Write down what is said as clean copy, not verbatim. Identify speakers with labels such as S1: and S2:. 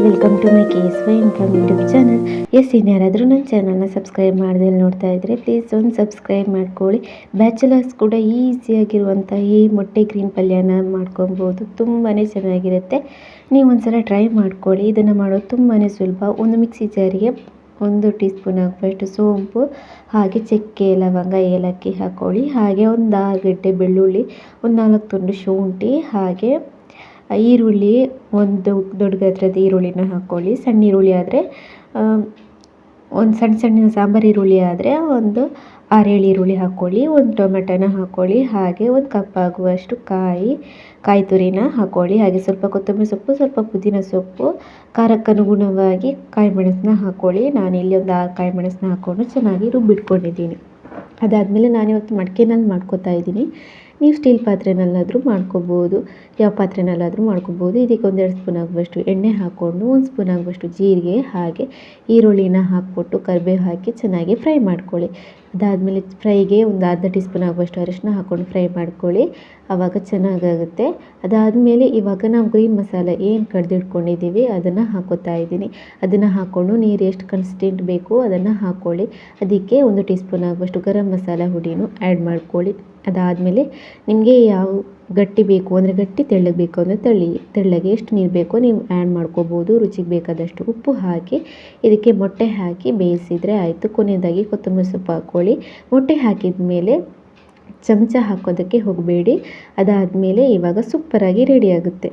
S1: Welcome to my KSY income YouTube channel. ಇನ್ಯಾರಾದರೂ ನನ್ನ ಚಾನಲ್ನ ಸಬ್ಸ್ಕ್ರೈಬ್ ಮಾಡದೆ ನೋಡ್ತಾ ಇದ್ದರೆ ಪ್ಲೀಸ್ ಒಂದು ಸಬ್ಸ್ಕ್ರೈಬ್ ಮಾಡ್ಕೊಳ್ಳಿ. ಬ್ಯಾಚುಲರ್ಸ್ ಕೂಡ ಈಸಿಯಾಗಿರುವಂಥ ಈ ಮೊಟ್ಟೆ ಗ್ರೀನ್ ಪಲ್ಯನ ಮಾಡ್ಕೊಬೋದು. ತುಂಬಾ ಚೆನ್ನಾಗಿರುತ್ತೆ. ನೀವು ಒಂದ್ಸಲ ಟ್ರೈ ಮಾಡ್ಕೊಳ್ಳಿ. ಇದನ್ನು ಮಾಡೋದು ತುಂಬಾ ಸುಲಭ. ಒಂದು ಮಿಕ್ಸಿ ಜಾರಿಗೆ 1 ಟೀ ಸ್ಪೂನ್ ಆಗುವಷ್ಟು ಸೋಂಪು, ಹಾಗೆ ಚಕ್ಕೆ, ಲವಂಗ, ಏಲಕ್ಕಿ ಹಾಕ್ಕೊಳ್ಳಿ. ಹಾಗೆ ಒಂದು 6 ಗಡ್ಡೆ ಬೆಳ್ಳುಳ್ಳಿ, ಒಂದು 4 ತುಂಡು ಶುಂಠಿ, ಹಾಗೆ ಈರುಳ್ಳಿ, ಒಂದು ದೊಡ್ಡ ಗಾತ್ರದ ಈರುಳ್ಳಿನ ಹಾಕ್ಕೊಳ್ಳಿ. ಸಣ್ಣ ಈರುಳ್ಳಿ ಆದರೆ ಒಂದು ಸಣ್ಣ ಸಾಂಬಾರು ಈರುಳ್ಳಿ ಆದರೆ ಒಂದು 6-7 ಈರುಳ್ಳಿ ಹಾಕ್ಕೊಳ್ಳಿ. ಒಂದು ಟೊಮೆಟೊನ ಹಾಕ್ಕೊಳ್ಳಿ. ಹಾಗೆ ಒಂದು ಕಪ್ ಆಗುವಷ್ಟು ಕಾಯಿ ತುರಿನ ಹಾಕ್ಕೊಳ್ಳಿ. ಹಾಗೆ ಸ್ವಲ್ಪ ಕೊತ್ತಂಬರಿ ಸೊಪ್ಪು, ಸ್ವಲ್ಪ ಪುದೀನ ಸೊಪ್ಪು, ಖಾರಕ್ಕನುಗುಣವಾಗಿ ಕಾಯಿ ಮೆಣಸನ್ನ ಹಾಕ್ಕೊಳ್ಳಿ. ನಾನಿಲ್ಲಿ ಒಂದು 6 ಕಾಯಿ ಮೆಣಸನ್ನ ಹಾಕ್ಕೊಂಡು ಚೆನ್ನಾಗಿ ರುಬ್ಬಿಟ್ಕೊಂಡಿದ್ದೀನಿ. ಅದಾದಮೇಲೆ ನಾನಿವತ್ತು ಮಡಿಕೆನಲ್ಲಿ ಮಾಡ್ಕೊತಾ ಇದ್ದೀನಿ. ನೀವು ಸ್ಟೀಲ್ ಪಾತ್ರೆನಲ್ಲಾದರೂ ಮಾಡ್ಕೋಬೋದು, ಯಾವ ಪಾತ್ರೆನಲ್ಲಾದರೂ ಮಾಡ್ಕೋಬೋದು. ಇದಕ್ಕೆ 1-2 ಸ್ಪೂನ್ ಆಗುವಷ್ಟು ಎಣ್ಣೆ ಹಾಕ್ಕೊಂಡು 1 ಸ್ಪೂನ್ ಆಗುವಷ್ಟು ಜೀರಿಗೆ, ಹಾಗೆ ಈರುಳ್ಳಿನ ಹಾಕ್ಬಿಟ್ಟು ಕರಿಬೇವು ಹಾಕಿ ಚೆನ್ನಾಗಿ ಫ್ರೈ ಮಾಡ್ಕೊಳ್ಳಿ. ಅದಾದಮೇಲೆ ಫ್ರೈಗೆ ಒಂದು ಅರ್ಧ ಟೀ ಸ್ಪೂನ್ ಆಗುವಷ್ಟು ಅರಿಶಿನ ಹಾಕ್ಕೊಂಡು ಫ್ರೈ ಮಾಡ್ಕೊಳ್ಳಿ. ಆವಾಗ ಚೆನ್ನಾಗಾಗುತ್ತೆ. ಅದಾದಮೇಲೆ ಇವಾಗ ನಾವು ಗ್ರೀನ್ ಮಸಾಲೆ ಏನು ಕಡ್ದಿಟ್ಕೊಂಡಿದ್ದೀವಿ ಅದನ್ನು ಹಾಕೋತಾ ಇದ್ದೀನಿ. ಅದನ್ನು ಹಾಕ್ಕೊಂಡು ನೀರು ಎಷ್ಟು ಕನ್ಸಿಸ್ಟೆಂಟ್ ಬೇಕು ಅದನ್ನು ಹಾಕ್ಕೊಳ್ಳಿ. ಅದಕ್ಕೆ 1 ಟೀ ಸ್ಪೂನ್ ಆಗುವಷ್ಟು ಗರಂ ಮಸಾಲ ಹುಡಿನೂ ಆ್ಯಡ್ ಮಾಡ್ಕೊಳ್ಳಿ. ಅದಾದಮೇಲೆ ನಿಮಗೆ ಯಾವ ಗಟ್ಟಿ ಬೇಕು ಅಂದರೆ ಗಟ್ಟಿ, ತೆಳ್ಳಗೆ ಬೇಕು ಅಂದರೆ ತೆಳ್ಳಗೆ ಎಷ್ಟು ನೀರು ಬೇಕೋ ನೀವು ಆ್ಯಡ್ ಮಾಡ್ಕೋಬೋದು. ರುಚಿಗೆ ಬೇಕಾದಷ್ಟು ಉಪ್ಪು ಹಾಕಿ ಇದಕ್ಕೆ ಮೊಟ್ಟೆ ಹಾಕಿ ಬೇಯಿಸಿದರೆ ಆಯಿತು. ಕೊನೆಯದಾಗಿ ಕೊತ್ತಂಬರಿ ಸೊಪ್ಪು ಹಾಕ್ಕೊಳ್ಳಿ. ಮೊಟ್ಟೆ ಹಾಕಿದ ಮೇಲೆ ಚಮಚ ಹಾಕೋದಕ್ಕೆ ಹೋಗಬೇಡಿ. ಅದಾದಮೇಲೆ ಇವಾಗ ಸೂಪರಾಗಿ ರೆಡಿ ಆಗುತ್ತೆ.